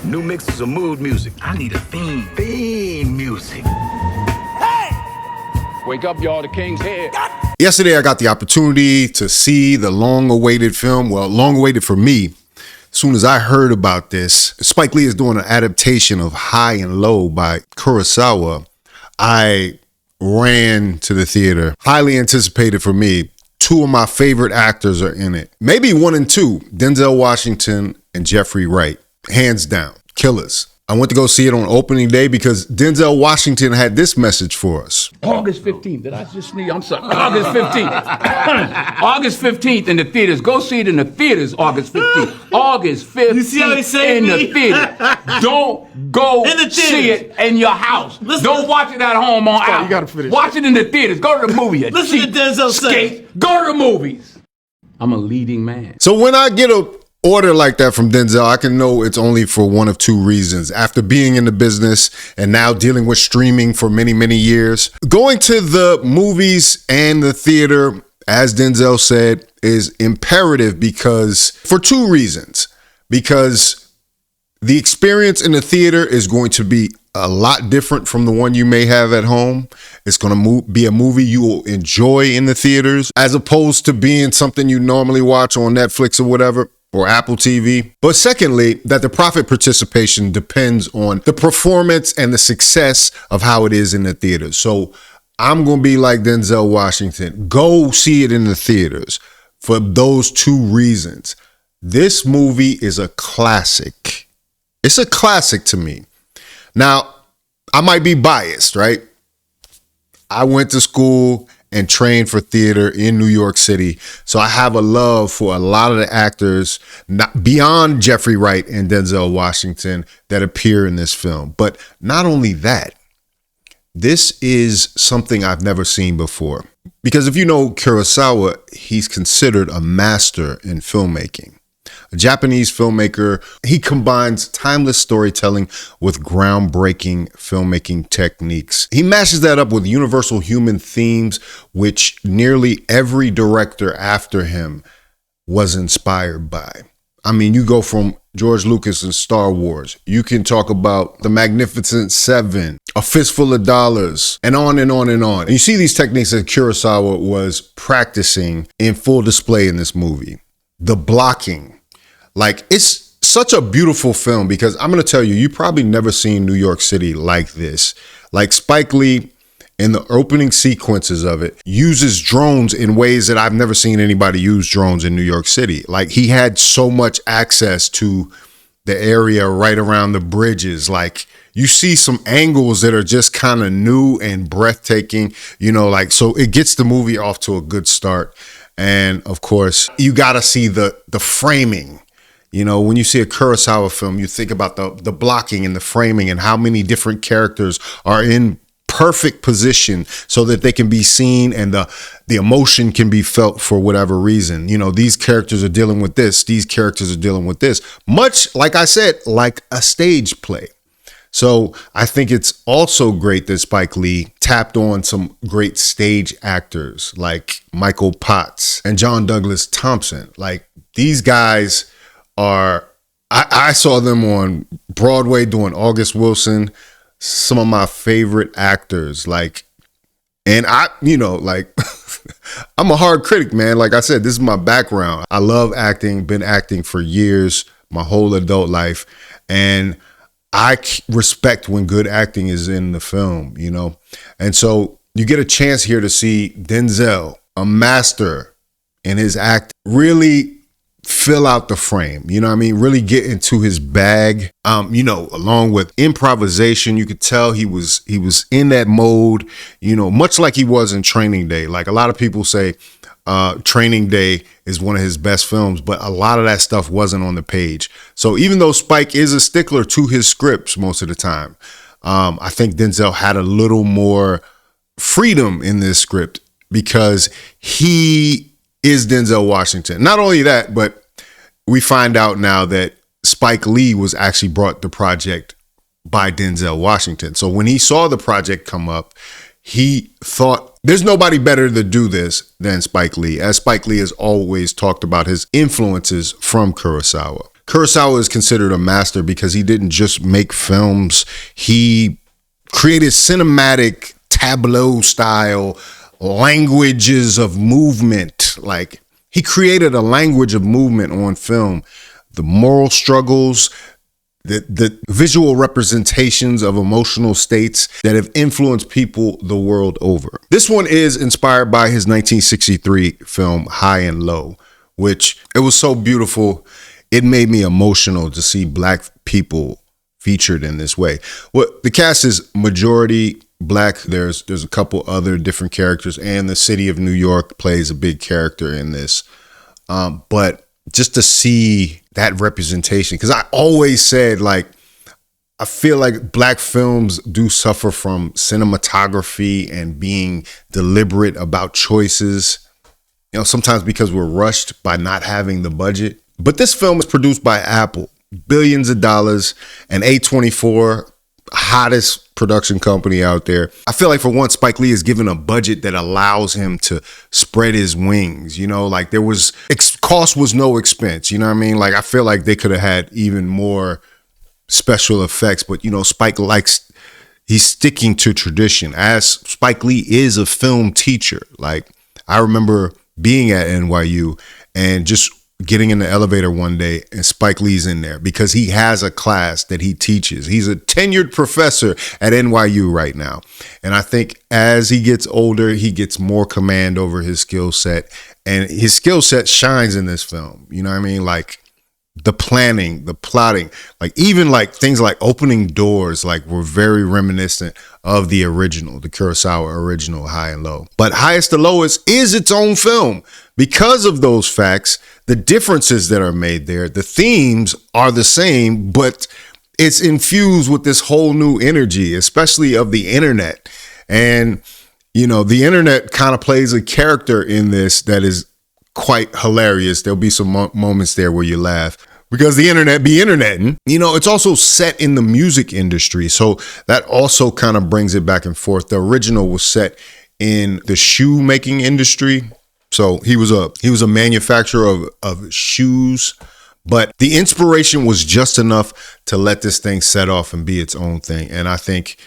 New mixes of mood music. I need a theme. Theme music. Hey! Wake up, y'all. The king's here. Yesterday, I got the opportunity to see the long-awaited film. Well, long-awaited for me. As soon as I heard about this, Spike Lee is doing an adaptation of High and Low by Kurosawa. I ran to the theater. Highly anticipated for me. Two of my favorite actors are in it. Maybe one and two, Denzel Washington and Jeffrey Wright. Hands down, killers. I went to go see it on opening day because Denzel Washington had this message for us. August 15th. Did I just sneeze? I'm sorry. August 15th. August 15th in the theaters. Go see it in the theaters, August 15th. August 15th you see how he saved in me? the theater. Don't go In the see it in your house. Listen, Don't watch it at home on Apple. You gotta finish. Watch it in the theaters. Go to the movie. Listen to Denzel say. Go to the movies. I'm a leading man. So when I get a order like that from Denzel, I can know it's only for one of two reasons. After being in the business and now dealing with streaming for many, many years, going to the movies and the theater, as Denzel said, is imperative because for two reasons. Because the experience in the theater is going to be a lot different from the one you may have at home. It's going to be a movie you will enjoy in the theaters as opposed to being something you normally watch on Netflix or whatever, or Apple TV. But secondly, that the profit participation depends on the performance and the success of how it is in the theaters. So I'm going to be like Denzel Washington. Go see it in the theaters for those two reasons. This movie is a classic. It's a classic to me. Now, I might be biased, right? I went to school and trained for theater in New York City. So I have a love for a lot of the actors not beyond Jeffrey Wright and Denzel Washington that appear in this film. But not only that, this is something I've never seen before. Because if you know Kurosawa, he's considered a master in filmmaking. A Japanese filmmaker, he combines timeless storytelling with groundbreaking filmmaking techniques. He mashes that up with universal human themes, which nearly every director after him was inspired by. I mean, you go from George Lucas and Star Wars. You can talk about The Magnificent Seven, A Fistful of Dollars, and on and on and on. And you see these techniques that Kurosawa was practicing in full display in this movie. The blocking. Like, it's such a beautiful film because I'm going to tell you, you probably never seen New York City like this. Like Spike Lee, in the opening sequences of it, uses drones in ways that I've never seen anybody use drones in New York City. Like, he had so much access to the area right around the bridges. Like, you see some angles that are just kind of new and breathtaking, you know, like, so it gets the movie off to a good start. And of course, you got to see the framing. You know, when you see a Kurosawa film, you think about the blocking and the framing and how many different characters are in perfect position so that they can be seen and the emotion can be felt for whatever reason. You know, these characters are dealing with this. These characters are dealing with this. Much, like I said, like a stage play. So I think it's also great that Spike Lee tapped on some great stage actors like Michael Potts and John Douglas Thompson. Like, these guys I saw them on Broadway doing August Wilson, some of my favorite actors, like, and I, you know, like, I'm a hard critic, man. Like I said, this is my background. I love acting, been acting for years, my whole adult life. And I respect when good acting is in the film, you know? And so you get a chance here to see Denzel, a master in his act, really fill out the frame, you know what I mean? Really get into his bag. You know, along with improvisation, you could tell he was in that mode, you know, much like he was in Training Day. Like, a lot of people say Training Day is one of his best films, but a lot of that stuff wasn't on the page. So even though Spike is a stickler to his scripts most of the time, I think Denzel had a little more freedom in this script because he is Denzel Washington. Not only that, but we find out now that Spike Lee was actually brought the project by Denzel Washington. So when he saw the project come up, he thought there's nobody better to do this than Spike Lee, as Spike Lee has always talked about his influences from Kurosawa. Kurosawa is considered a master because he didn't just make films. He created cinematic tableau style languages of movement. Like, he created a language of movement on film. The moral struggles, the visual representations of emotional states that have influenced people the world over. This one is inspired by his 1963 film High and Low, which it was so beautiful. It made me emotional to see Black people featured in this way. Well, the cast is majority Black. There's a couple other different characters, and the city of New York plays a big character in this. But just to see that representation, because I always said, like, I feel like Black films do suffer from cinematography and being deliberate about choices, sometimes because we're rushed by not having the budget. But this film is produced by Apple, billions of dollars, and A24, hottest production company out there. I feel like for once, Spike Lee is given a budget that allows him to spread his wings. Like there was cost was no expense. You know what I mean? Like I feel like they could have had even more special effects, but Spike he's sticking to tradition. As Spike Lee is a film teacher. Like I remember being at NYU and just getting in the elevator one day and Spike Lee's in there because he has a class that he teaches. He's a tenured professor at NYU right now. And I think as he gets older, he gets more command over his skill set, and his skill set shines in this film. You know what I mean? Like the planning, the plotting, like even like things like opening doors, like were very reminiscent of the original, the Kurosawa original High and Low. But Highest to Lowest is its own film. Because of those facts, the differences that are made there, the themes are the same, but it's infused with this whole new energy, especially of the internet. And, the internet kind of plays a character in this that is quite hilarious. There'll be some moments there where you laugh because the internet be interneting. It's also set in the music industry. So that also kind of brings it back and forth. The original was set in the shoemaking industry. So he was a manufacturer of shoes, but the inspiration was just enough to let this thing set off and be its own thing. And I think,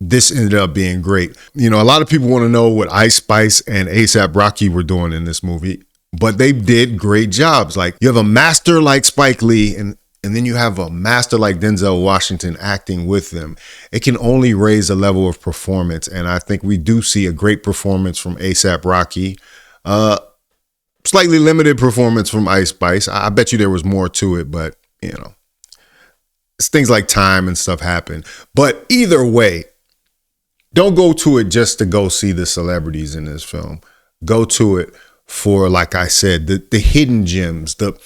this ended up being great. A lot of people want to know what Ice Spice and A$AP Rocky were doing in this movie, but they did great jobs. Like you have a master like Spike Lee and then you have a master like Denzel Washington acting with them. It can only raise a level of performance. And I think we do see a great performance from A$AP Rocky, slightly limited performance from Ice Spice. I bet you there was more to it, but it's things like time and stuff happen. But either way, don't go to it just to go see the celebrities in this film. Go to it for, like I said, the hidden gems, the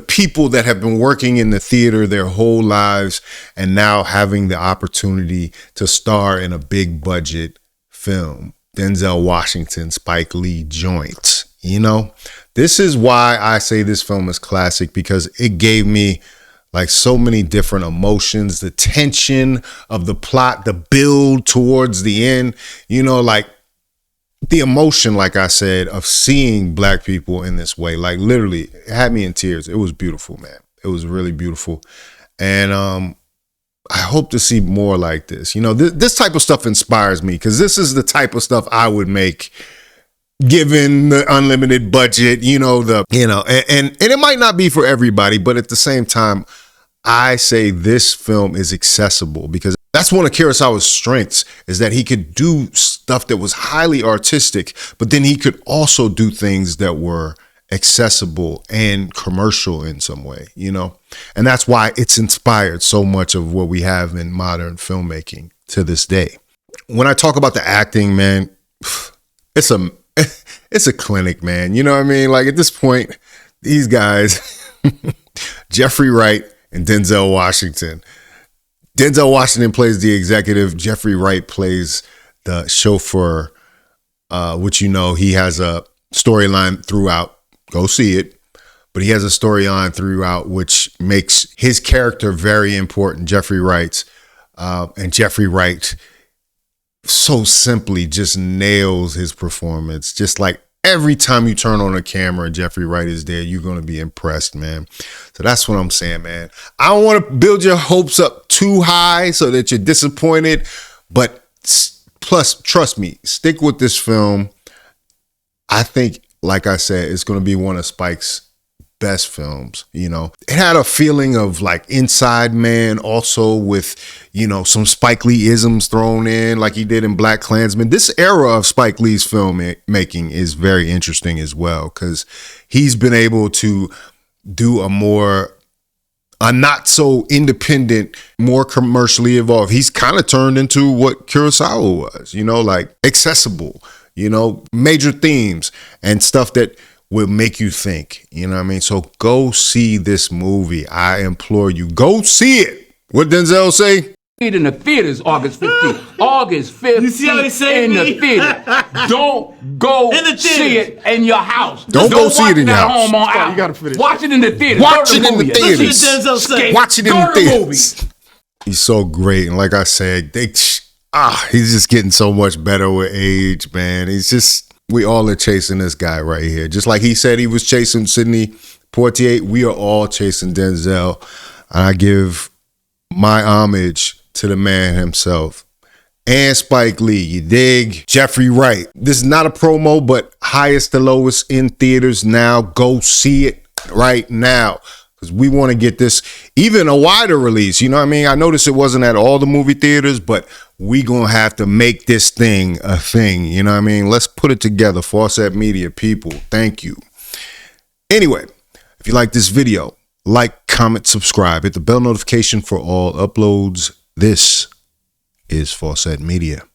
people that have been working in the theater their whole lives and now having the opportunity to star in a big budget film. Denzel Washington, Spike Lee joints. This is why I say this film is classic, because it gave me like so many different emotions, the tension of the plot, the build towards the end, like the emotion, like I said, of seeing Black people in this way, like literally it had me in tears. It was beautiful, man. It was really beautiful. And I hope to see more like this. This type of stuff inspires me because this is the type of stuff I would make given the unlimited budget, and it might not be for everybody, but at the same time, I say this film is accessible because that's one of Kurosawa's strengths, is that he could do stuff that was highly artistic, but then he could also do things that were accessible and commercial in some way, and that's why it's inspired so much of what we have in modern filmmaking to this day. When I talk about the acting, man, it's a clinic, man. You know what I mean? Like at this point, these guys, Jeffrey Wright and Denzel Washington. Denzel Washington plays the executive. Jeffrey Wright plays the chauffeur, which he has a storyline throughout. Go see it. But he has a storyline throughout which makes his character very important, Jeffrey Wright's. And Jeffrey Wright so simply just nails his performance. Just like every time you turn on a camera and Jeffrey Wright is there, you're going to be impressed, man. So that's what I'm saying, man. I don't want to build your hopes up too high so that you're disappointed, but plus, trust me, stick with this film. I think, like I said, it's going to be one of Spike's best films. You know, it had a feeling of like Inside Man, also with, you know, some Spike Lee isms thrown in like he did in Black Klansman. This era of Spike Lee's film making is very interesting as well, because he's been able to do a not so independent, more commercially evolved. He's kind of turned into what Kurosawa was, you know, like accessible, you know, major themes and stuff that will make you think, you know what I mean? So go see this movie. I implore you, go see it. What Denzel say? In the theaters August 15th. August 15th. You see how he saved in me? the theater. Don't go In the see theaters. it in your house. Don't go see it in your at house. home on Apple. You gotta finish. Watch it in the theater. Watch Go to it in the movie. theaters. Listen to Denzel say. Watch it in Go the to the theaters. He's so great. And like I said, he's just getting so much better with age, man. We all are chasing this guy right here. Just like he said he was chasing Sidney Poitier, we are all chasing Denzel. I give my homage to the man himself. And Spike Lee, you dig? Jeffrey Wright. This is not a promo, but highest to lowest in theaters now. Go see it right now, because we want to get this even a wider release. You know what I mean? I noticed it wasn't at all the movie theaters, but we gonna have to make this thing a thing. You know what I mean? Let's put it together. Faucette Media people, thank you. Anyway, if you like this video, like, comment, subscribe, hit the bell notification for all uploads. This is Faucette Media.